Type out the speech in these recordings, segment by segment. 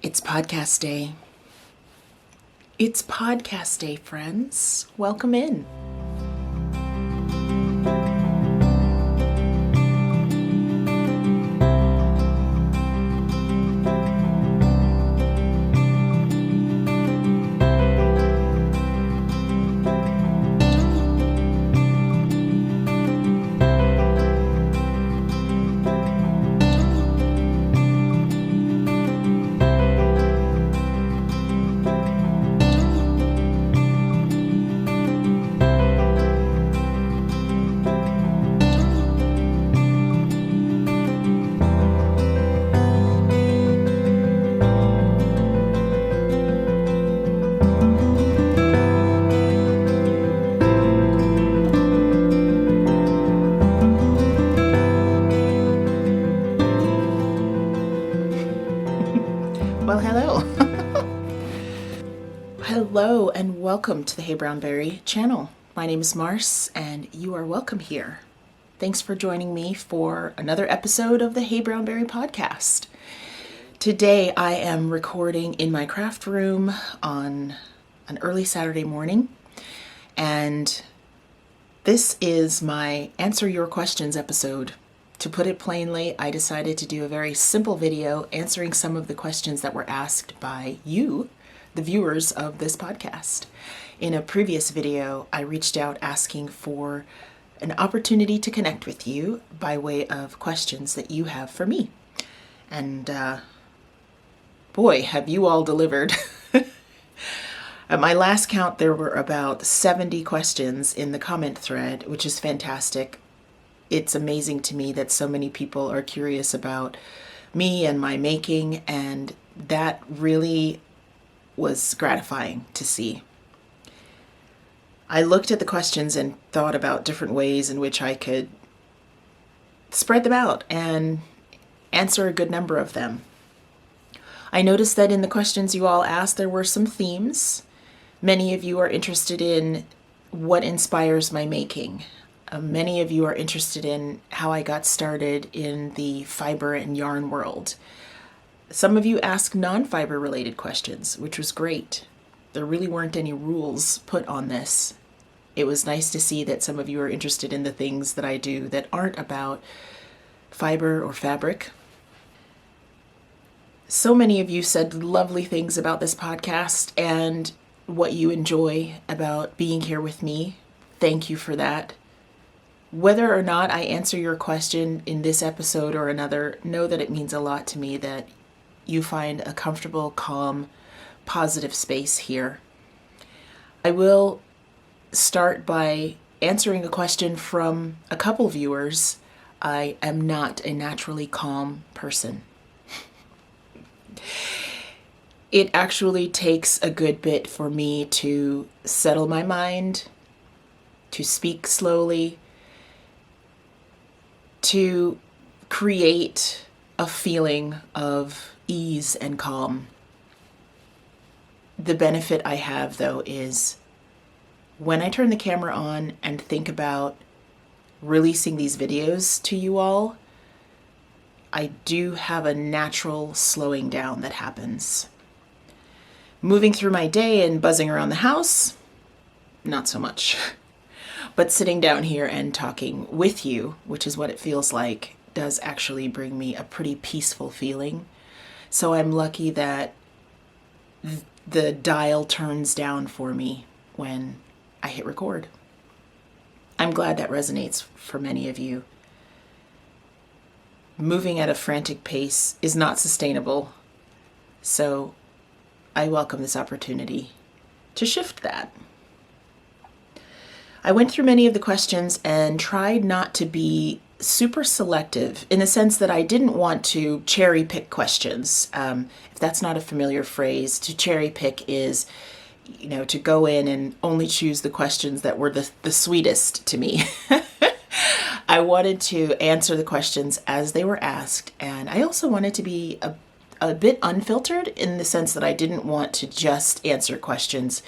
It's podcast day. It's podcast day, friends. Welcome in. Well, hello. Hello and welcome to the heyBrownBerry channel. My name is Mars and you are welcome here. Thanks for joining me for another episode of the heyBrownBerry podcast. Today I am recording in my craft room on an early Saturday morning, and this is my Answer Your Questions episode. To put it plainly, I decided to do a very simple video answering some of the questions that were asked by you, the viewers of this podcast. In a previous video, I reached out asking for an opportunity to connect with you by way of questions that you have for me. And boy, have you all delivered. At my last count, there were about 70 questions in the comment thread, which is fantastic. It's amazing to me that so many people are curious about me and my making, and that really was gratifying to see. I looked at the questions and thought about different ways in which I could spread them out and answer a good number of them. I noticed that in the questions you all asked, there were some themes. Many of you are interested in what inspires my making. Many of you are interested in how I got started in the fiber and yarn world. Some of you asked non-fiber related questions, which was great. There really weren't any rules put on this. It was nice to see that some of you are interested in the things that I do that aren't about fiber or fabric. So many of you said lovely things about this podcast and what you enjoy about being here with me. Thank you for that. Whether or not I answer your question in this episode or another, know that it means a lot to me that you find a comfortable, calm, positive space here. I will start by answering a question from a couple viewers. I am not a naturally calm person. It actually takes a good bit for me to settle my mind, to speak slowly, to create a feeling of ease and calm. The benefit I have, though, is when I turn the camera on and think about releasing these videos to you all, I do have a natural slowing down that happens. Moving through my day and buzzing around the house, not so much. But sitting down here and talking with you, which is what it feels like, does actually bring me a pretty peaceful feeling. So I'm lucky that the dial turns down for me when I hit record. I'm glad that resonates for many of you. Moving at a frantic pace is not sustainable, so I welcome this opportunity to shift that. I went through many of the questions and tried not to be super selective in the sense that I didn't want to cherry pick questions. If that's not a familiar phrase, to cherry pick is, to go in and only choose the questions that were the sweetest to me. I wanted to answer the questions as they were asked, and I also wanted to be a bit unfiltered in the sense that I didn't want to just answer questions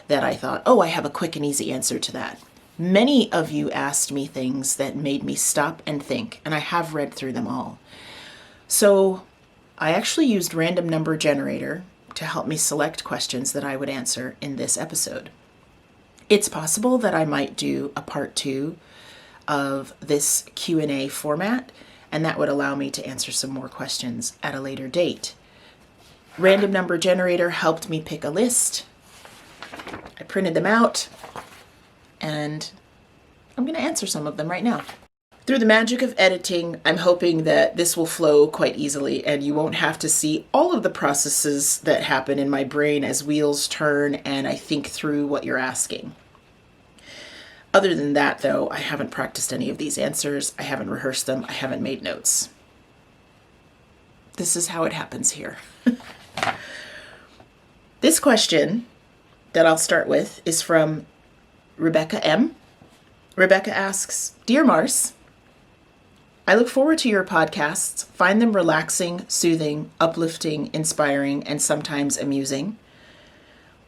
that I thought, I have a quick and easy answer to that. Many of you asked me things that made me stop and think, and I have read through them all. So I actually used random number generator to help me select questions that I would answer in this episode. It's possible that I might do a part 2 of this Q&A format, and that would allow me to answer some more questions at a later date. Random number generator helped me pick a list. I printed them out, and I'm going to answer some of them right now. Through the magic of editing, I'm hoping that this will flow quite easily and you won't have to see all of the processes that happen in my brain as wheels turn and I think through what you're asking. Other than that, though, I haven't practiced any of these answers. I haven't rehearsed them. I haven't made notes. This is how it happens here. This question that I'll start with is from Rebecca M. Rebecca asks, Dear Mars, I look forward to your podcasts, find them relaxing, soothing, uplifting, inspiring, and sometimes amusing.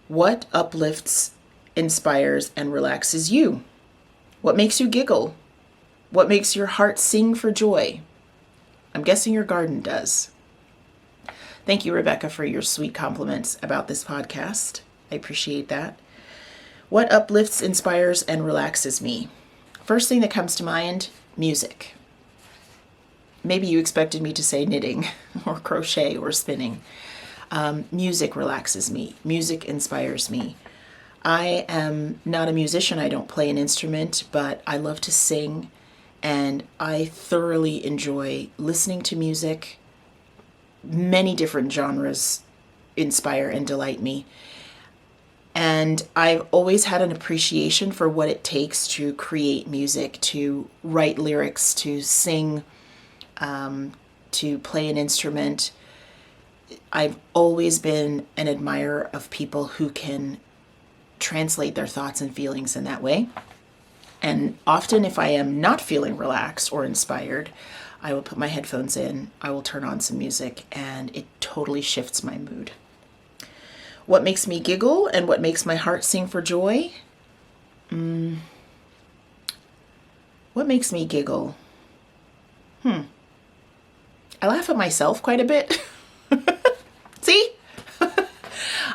What uplifts, inspires, and relaxes you? What makes you giggle? What makes your heart sing for joy? I'm guessing your garden does. Thank you, Rebecca, for your sweet compliments about this podcast. I appreciate that. What uplifts, inspires, and relaxes me? First thing that comes to mind, music. Maybe you expected me to say knitting or crochet or spinning. Music relaxes me. Music inspires me. I am not a musician. I don't play an instrument, but I love to sing, and I thoroughly enjoy listening to music. Many different genres inspire and delight me. And I've always had an appreciation for what it takes to create music, to write lyrics, to sing, to play an instrument. I've always been an admirer of people who can translate their thoughts and feelings in that way. And often if I am not feeling relaxed or inspired, I will put my headphones in, I will turn on some music, and it totally shifts my mood. What makes me giggle and what makes my heart sing for joy? What makes me giggle? I laugh at myself quite a bit. See?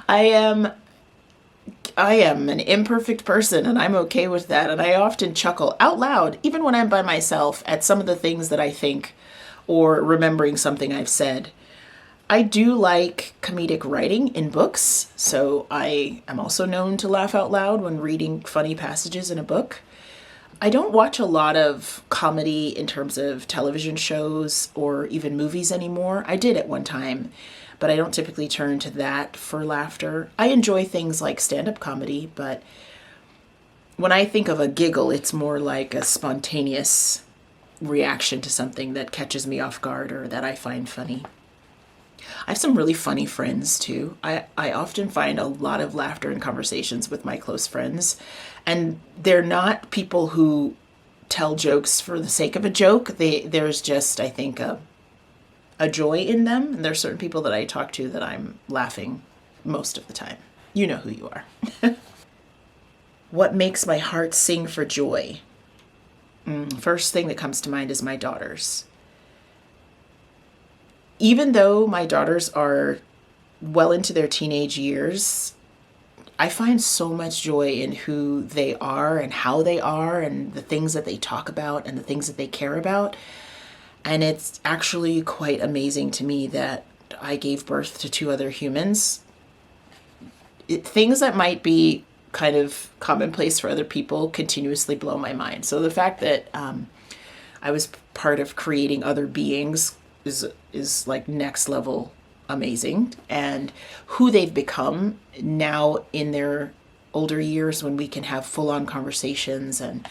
I am an imperfect person, and I'm okay with that. And I often chuckle out loud, even when I'm by myself, at some of the things that I think or remembering something I've said. I do like comedic writing in books, so I am also known to laugh out loud when reading funny passages in a book. I don't watch a lot of comedy in terms of television shows or even movies anymore. I did at one time, but I don't typically turn to that for laughter. I enjoy things like stand-up comedy, but when I think of a giggle, it's more like a spontaneous reaction to something that catches me off guard or that I find funny. I have some really funny friends too. I often find a lot of laughter in conversations with my close friends, and they're not people who tell jokes for the sake of a joke. There's just, I think, a joy in them. And there are certain people that I talk to that I'm laughing most of the time. You know who you are. What makes my heart sing for joy? First thing that comes to mind is my daughters. Even though my daughters are well into their teenage years, I find so much joy in who they are and how they are and the things that they talk about and the things that they care about. And it's actually quite amazing to me that I gave birth to 2 other humans. Things that might be kind of commonplace for other people continuously blow my mind. So the fact that I was part of creating other beings is like next level amazing. And who they've become now in their older years, when we can have full-on conversations and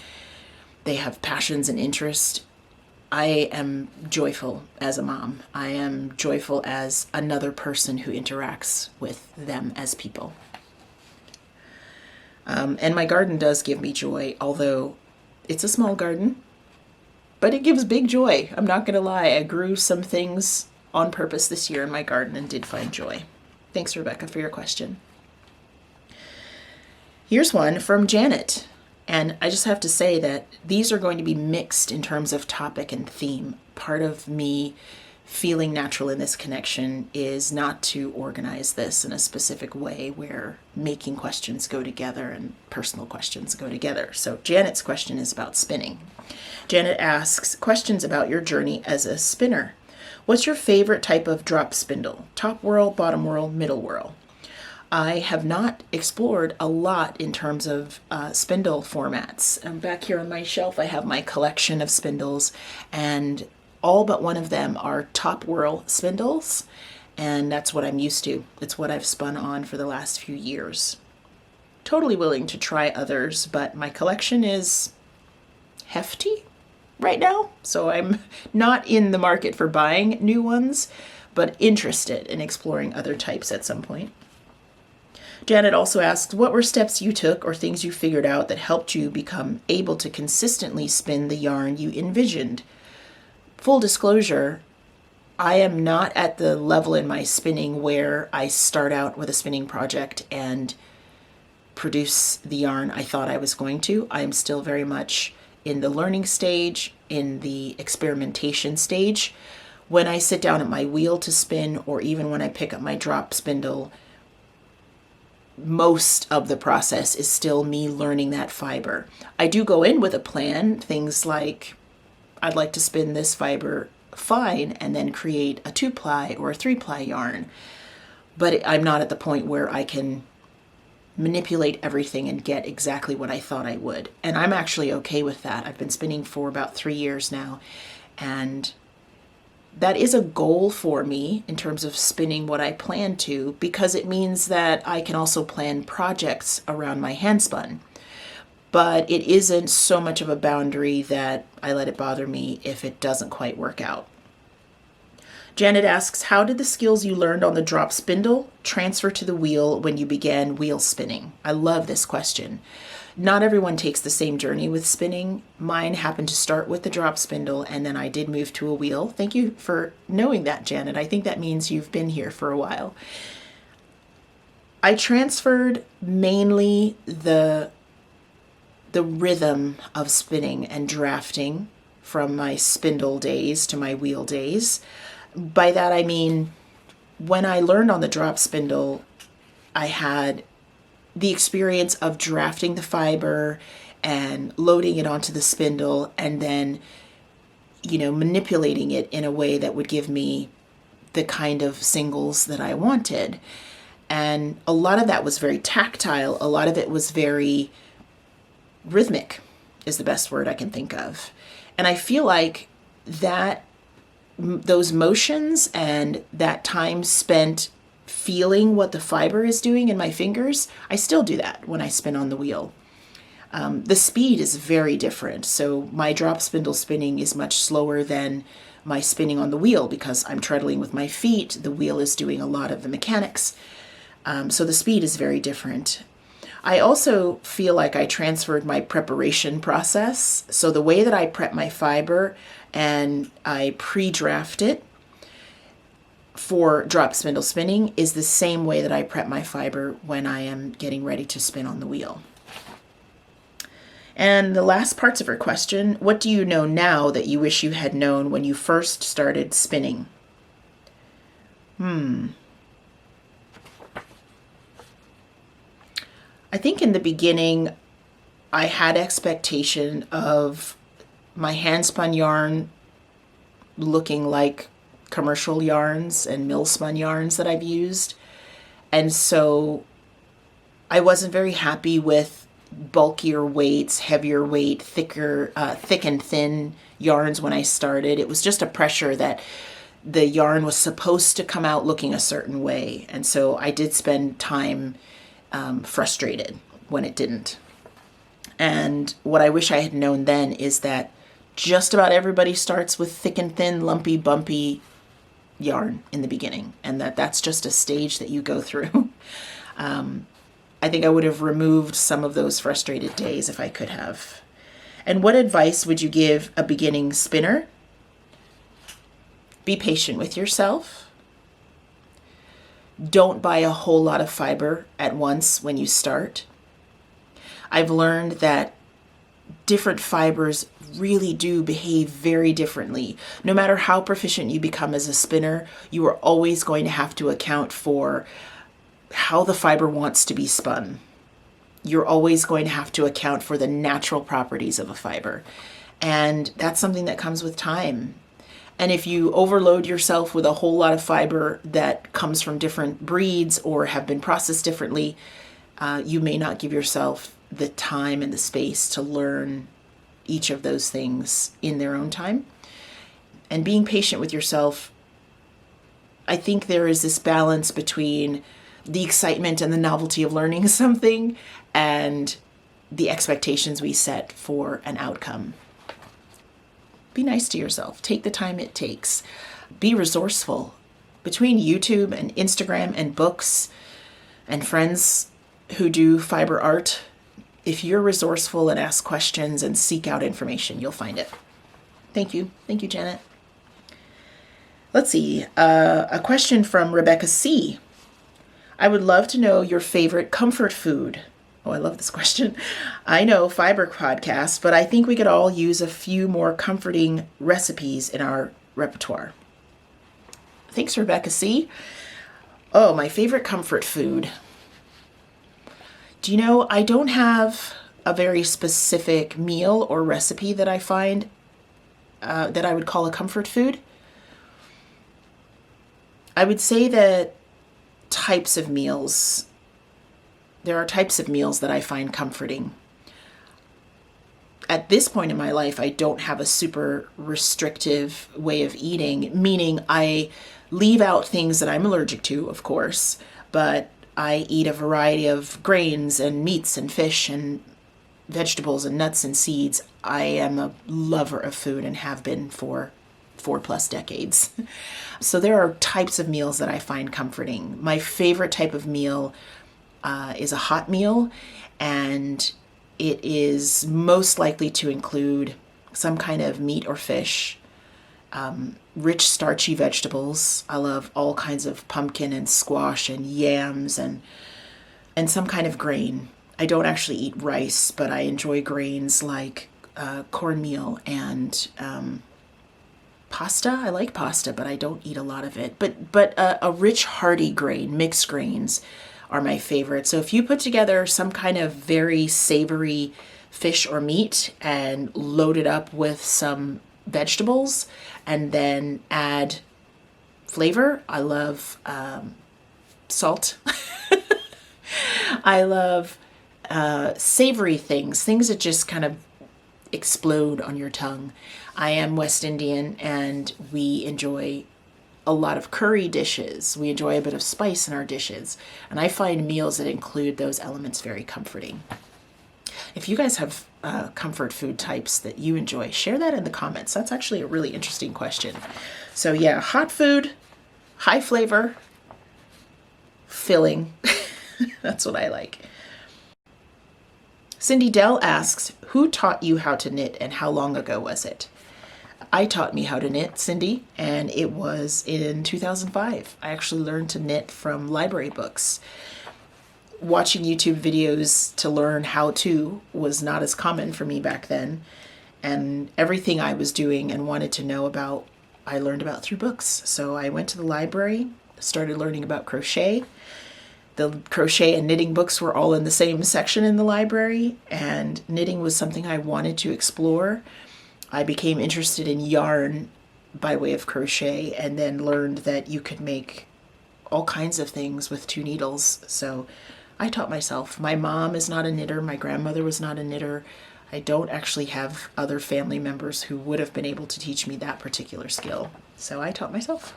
they have passions and interest, I am joyful as a mom. I am joyful as another person who interacts with them as people. And my garden does give me joy, although it's a small garden. But it gives big joy. I'm not going to lie. I grew some things on purpose this year in my garden and did find joy. Thanks, Rebecca, for your question. Here's one from Janet. And I just have to say that these are going to be mixed in terms of topic and theme. Part of me feeling natural in this connection is not to organize this in a specific way where making questions go together and personal questions go together. So Janet's question is about spinning. Janet asks questions about your journey as a spinner. What's your favorite type of drop spindle? Top whirl, bottom whirl, middle whirl? I have not explored a lot in terms of spindle formats. Back here on my shelf, I have my collection of spindles, and all but one of them are top whirl spindles, and that's what I'm used to. It's what I've spun on for the last few years. Totally willing to try others, but my collection is hefty right now, so I'm not in the market for buying new ones, but interested in exploring other types at some point. Janet also asked, what were steps you took or things you figured out that helped you become able to consistently spin the yarn you envisioned? Full disclosure, I am not at the level in my spinning where I start out with a spinning project and produce the yarn I thought I was going to. I am still very much in the learning stage, in the experimentation stage. When I sit down at my wheel to spin, or even when I pick up my drop spindle, most of the process is still me learning that fiber. I do go in with a plan, things like I'd like to spin this fiber fine and then create a 2-ply or a 3-ply yarn. But I'm not at the point where I can manipulate everything and get exactly what I thought I would. And I'm actually okay with that. I've been spinning for about 3 years now, and that is a goal for me in terms of spinning what I plan to, because it means that I can also plan projects around my handspun. But it isn't so much of a boundary that I let it bother me if it doesn't quite work out. Janet asks, how did the skills you learned on the drop spindle transfer to the wheel when you began wheel spinning? I love this question. Not everyone takes the same journey with spinning. Mine happened to start with the drop spindle, and then I did move to a wheel. Thank you for knowing that, Janet. I think that means you've been here for a while. I transferred mainly the rhythm of spinning and drafting from my spindle days to my wheel days. By that I mean, when I learned on the drop spindle, I had the experience of drafting the fiber and loading it onto the spindle and then, manipulating it in a way that would give me the kind of singles that I wanted. And a lot of that was very tactile. A lot of it was very rhythmic, is the best word I can think of. And I feel like that those motions and that time spent feeling what the fiber is doing in my fingers, I still do that when I spin on the wheel. The speed is very different. So my drop spindle spinning is much slower than my spinning on the wheel because I'm treadling with my feet. The wheel is doing a lot of the mechanics. So the speed is very different. I also feel like I transferred my preparation process. So the way that I prep my fiber and I pre-draft it for drop spindle spinning is the same way that I prep my fiber when I am getting ready to spin on the wheel. And the last parts of her question, what do you know now that you wish you had known when you first started spinning? I think in the beginning, I had expectation of my handspun yarn looking like commercial yarns and mill spun yarns that I've used. And so I wasn't very happy with bulkier weights, heavier weight, thick and thin yarns when I started. It was just a pressure that the yarn was supposed to come out looking a certain way. And so I did spend time frustrated when it didn't. And what I wish I had known then is that just about everybody starts with thick and thin, lumpy, bumpy yarn in the beginning, and that's just a stage that you go through. I think I would have removed some of those frustrated days if I could have. And what advice would you give a beginning spinner? Be patient with yourself. Don't buy a whole lot of fiber at once when you start. I've learned that different fibers really do behave very differently. No matter how proficient you become as a spinner, you are always going to have to account for how the fiber wants to be spun. You're always going to have to account for the natural properties of a fiber. And that's something that comes with time. And if you overload yourself with a whole lot of fiber that comes from different breeds or have been processed differently, you may not give yourself the time and the space to learn each of those things in their own time. And being patient with yourself, I think there is this balance between the excitement and the novelty of learning something and the expectations we set for an outcome. Be nice to yourself. Take the time it takes. Be resourceful. Between YouTube and Instagram and books and friends who do fiber art, if you're resourceful and ask questions and seek out information, you'll find it. Thank you. Thank you, Janet. Let's see. A question from Rebecca C. I would love to know your favorite comfort food. Oh, I love this question. I know fiber podcast, but I think we could all use a few more comforting recipes in our repertoire. Thanks, Rebecca C. Oh, my favorite comfort food. Do you know, I don't have a very specific meal or recipe that I find that I would call a comfort food. I would say that there are types of meals that I find comforting. At this point in my life, I don't have a super restrictive way of eating, meaning I leave out things that I'm allergic to, of course, but I eat a variety of grains and meats and fish and vegetables and nuts and seeds. I am a lover of food and have been for 4+ decades. So there are types of meals that I find comforting. My favorite type of meal is a hot meal, and it is most likely to include some kind of meat or fish, rich starchy vegetables. I love all kinds of pumpkin and squash and yams and some kind of grain. I don't actually eat rice, but I enjoy grains like cornmeal and pasta. I like pasta, but I don't eat a lot of it. But a rich, hearty grain, mixed grains are my favorite. So if you put together some kind of very savory fish or meat and load it up with some vegetables and then add flavor, I love salt. I love savory things that just kind of explode on your tongue. I am West Indian, and we enjoy a lot of curry dishes. We enjoy a bit of spice in our dishes, and I find meals that include those elements very comforting. If you guys have comfort food types that you enjoy, share that in the comments. That's actually a really interesting question. So yeah, hot food, high flavor, filling. That's what I like. Cindy Dell asks, who taught you how to knit and how long ago was it? I taught me how to knit, Cindy, and it was in 2005. I actually learned to knit from library books. Watching YouTube videos to learn how to was not as common for me back then, and everything I was doing and wanted to know about, I learned about through books. So I went to the library, started learning about crochet. The crochet and knitting books were all in the same section in the library, and knitting was something I wanted to explore. I became interested in yarn by way of crochet, and then learned that you could make all kinds of things with 2 needles. So I taught myself. My mom is not a knitter. My grandmother was not a knitter. I don't actually have other family members who would have been able to teach me that particular skill. So I taught myself.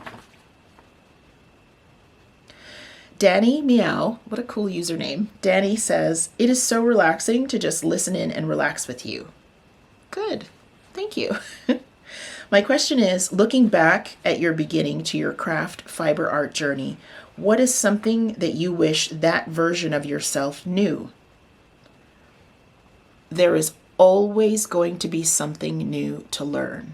Danny Meow, what a cool username. Danny says, it is so relaxing to just listen in and relax with you. Good. Thank you. My question is, looking back at your beginning to your craft fiber art journey, what is something that you wish that version of yourself knew? There is always going to be something new to learn.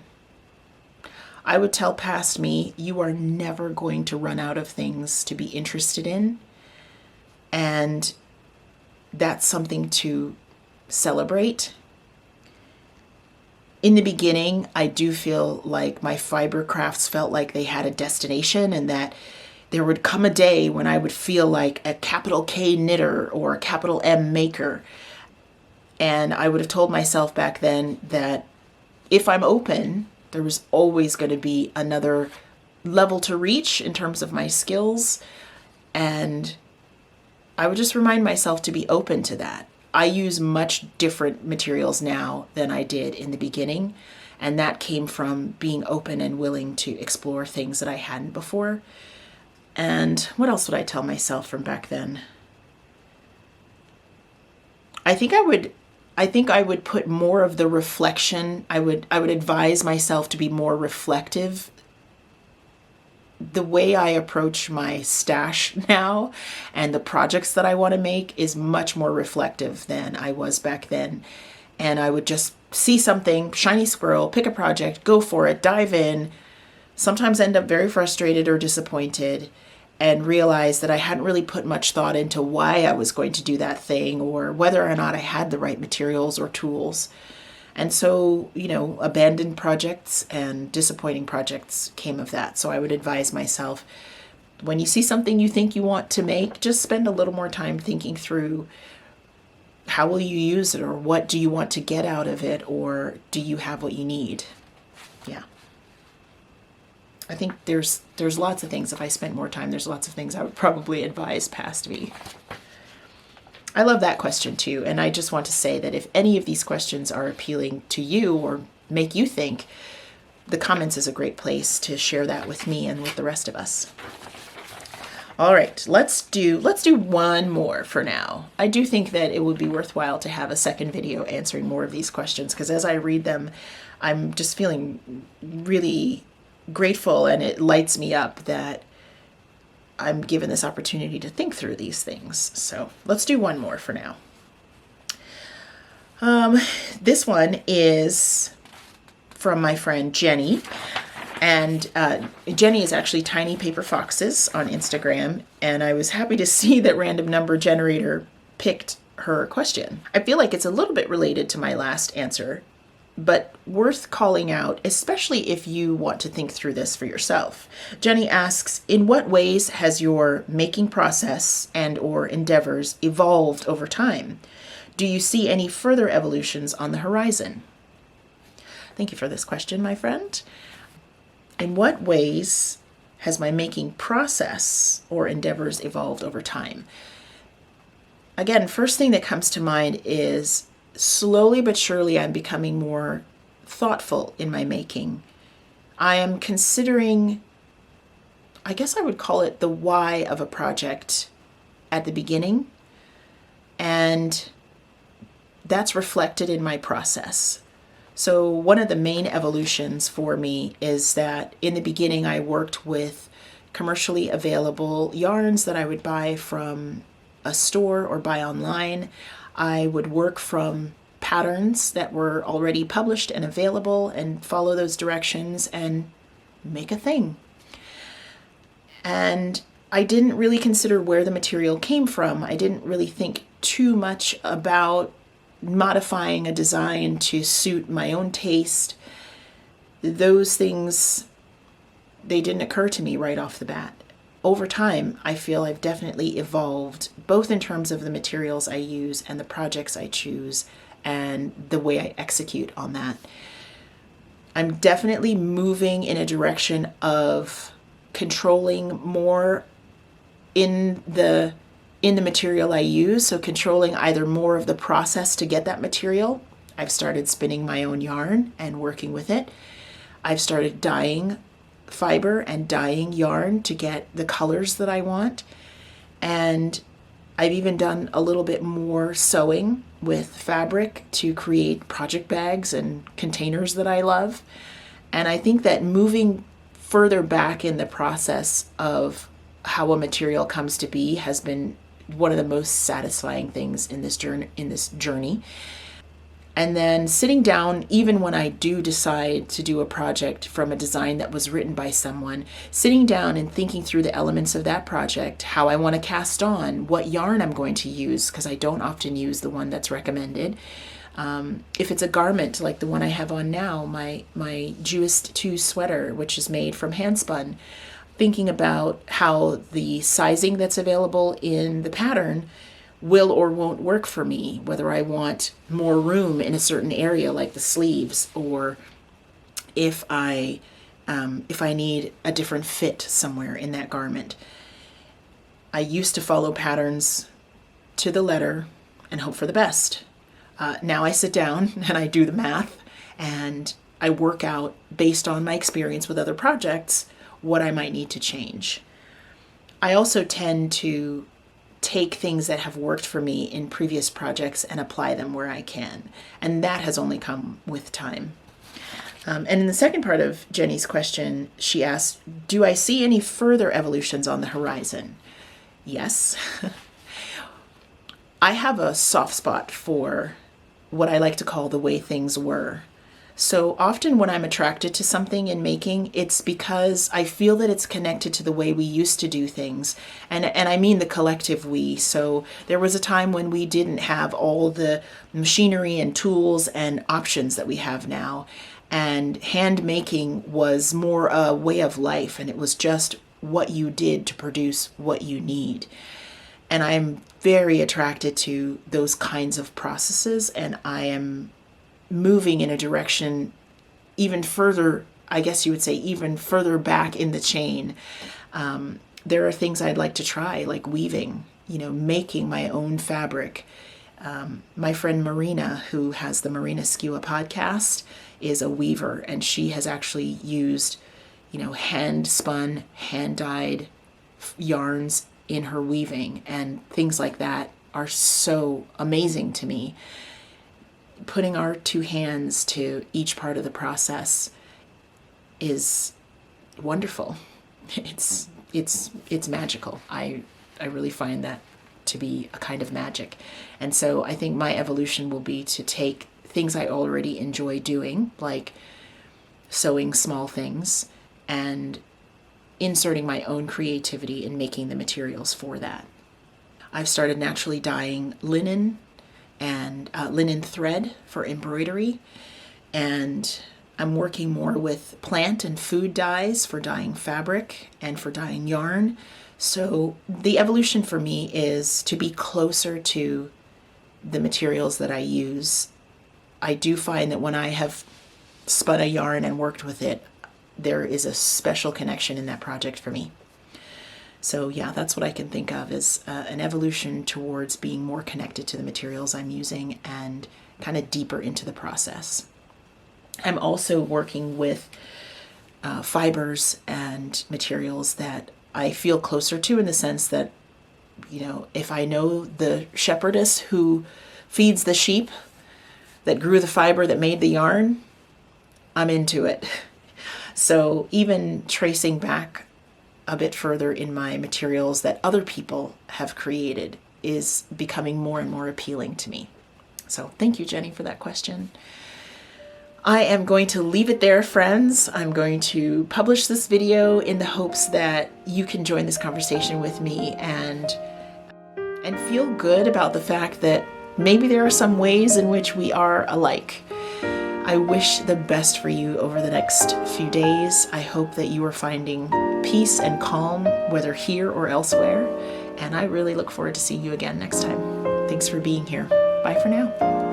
I would tell past me, you are never going to run out of things to be interested in. And that's something to celebrate. In the beginning, I do feel like my fiber crafts felt like they had a destination, and that there would come a day when I would feel like a capital K knitter or a capital M maker. And I would have told myself back then that if I'm open, there was always going to be another level to reach in terms of my skills. And I would just remind myself to be open to that. I use much different materials now than I did in the beginning. And that came from being open and willing to explore things that I hadn't before. And what else would I tell myself from back then? I think I would put more of the reflection. I would advise myself to be more reflective. The way I approach my stash now and the projects that I want to make is much more reflective than I was back then. And I would just see something, shiny squirrel, pick a project, go for it, dive in, sometimes end up very frustrated or disappointed, and realize that I hadn't really put much thought into why I was going to do that thing or whether or not I had the right materials or tools. And so, abandoned projects and disappointing projects came of that. So I would advise myself, when you see something you think you want to make, just spend a little more time thinking through how will you use it, or what do you want to get out of it, or do you have what you need? Yeah. I think there's lots of things. If I spent more time, there's lots of things I would probably advise past me. I love that question too. And I just want to say that if any of these questions are appealing to you or make you think, the comments is a great place to share that with me and with the rest of us. All right, let's do one more for now. I do think that it would be worthwhile to have a second video answering more of these questions, because as I read them, I'm just feeling really grateful, and it lights me up that I'm given this opportunity to think through these things. So let's do one more for now. This one is from my friend Jenny. And Jenny is actually Tiny Paper Foxes on Instagram. And I was happy to see that Random Number Generator picked her question. I feel like it's a little bit related to my last answer, but worth calling out, especially if you want to think through this for yourself. Jenny asks, in what ways has your making process and or endeavors evolved over time? Do you see any further evolutions on the horizon? Thank you for this question, my friend. In what ways has my making process or endeavors evolved over time? Again, first thing that comes to mind is slowly but surely I'm becoming more thoughtful in my making. I am considering, I guess I would call it the why of a project at the beginning, and that's reflected in my process. So one of the main evolutions for me is that in the beginning I worked with commercially available yarns that I would buy from a store or buy online. I would work from patterns that were already published and available and follow those directions and make a thing. And I didn't really consider where the material came from. I didn't really think too much about modifying a design to suit my own taste. Those things, they didn't occur to me right off the bat. Over time, I feel I've definitely evolved, both in terms of the materials I use and the projects I choose and the way I execute on that. I'm definitely moving in a direction of controlling more in the material I use, so controlling either more of the process to get that material. I've started spinning my own yarn and working with it. I've started dyeing fiber and dyeing yarn to get the colors that I want. And I've even done a little bit more sewing with fabric to create project bags and containers that I love. And I think that moving further back in the process of how a material comes to be has been one of the most satisfying things in this journey. And then sitting down, even when I do decide to do a project from a design that was written by someone, sitting down and thinking through the elements of that project, how I want to cast on, what yarn I'm going to use, because I don't often use the one that's recommended, If it's a garment like the one I have on now, my Juist 2 sweater, which is made from hand spun, thinking about how the sizing that's available in the pattern will or won't work for me, whether I want more room in a certain area like the sleeves, or if I need a different fit somewhere in that garment. I used to follow patterns to the letter and hope for the best. Now I sit down and I do the math and I work out, based on my experience with other projects, what I might need to change. I also tend to take things that have worked for me in previous projects and apply them where I can. And that has only come with time. And in the second part of Jenny's question, she asked, do I see any further evolutions on the horizon? Yes. I have a soft spot for what I like to call the way things were. So often when I'm attracted to something in making, it's because I feel that it's connected to the way we used to do things. And I mean the collective we. So there was a time when we didn't have all the machinery and tools and options that we have now. And hand making was more a way of life, and it was just what you did to produce what you need. And I'm very attracted to those kinds of processes, and I am moving in a direction even further, I guess you would say, even further back in the chain. There are things I'd like to try, like weaving, making my own fabric. My friend Marina, who has the Marina Skewa podcast, is a weaver, and she has actually used, hand spun, hand dyed yarns in her weaving, and things like that are so amazing to me. Putting our two hands to each part of the process is wonderful. It's magical. I really find that to be a kind of magic. And so I think my evolution will be to take things I already enjoy doing, like sewing small things, and inserting my own creativity in making the materials for that. I've started naturally dyeing linen and linen thread for embroidery, and I'm working more with plant and food dyes for dyeing fabric and for dyeing yarn. So the evolution for me is to be closer to the materials that I use. I do find that when I have spun a yarn and worked with it, there is a special connection in that project for me. So yeah, that's what I can think of as an evolution towards being more connected to the materials I'm using and kind of deeper into the process. I'm also working with fibers and materials that I feel closer to, in the sense that, if I know the shepherdess who feeds the sheep that grew the fiber that made the yarn, I'm into it. So even tracing back a bit further in my materials that other people have created is becoming more and more appealing to me. So thank you, Jenny, for that question. I am going to leave it there, friends. I'm going to publish this video in the hopes that you can join this conversation with me and feel good about the fact that maybe there are some ways in which we are alike. I wish the best for you over the next few days. I hope that you are finding peace and calm, whether here or elsewhere. And I really look forward to seeing you again next time. Thanks for being here. Bye for now.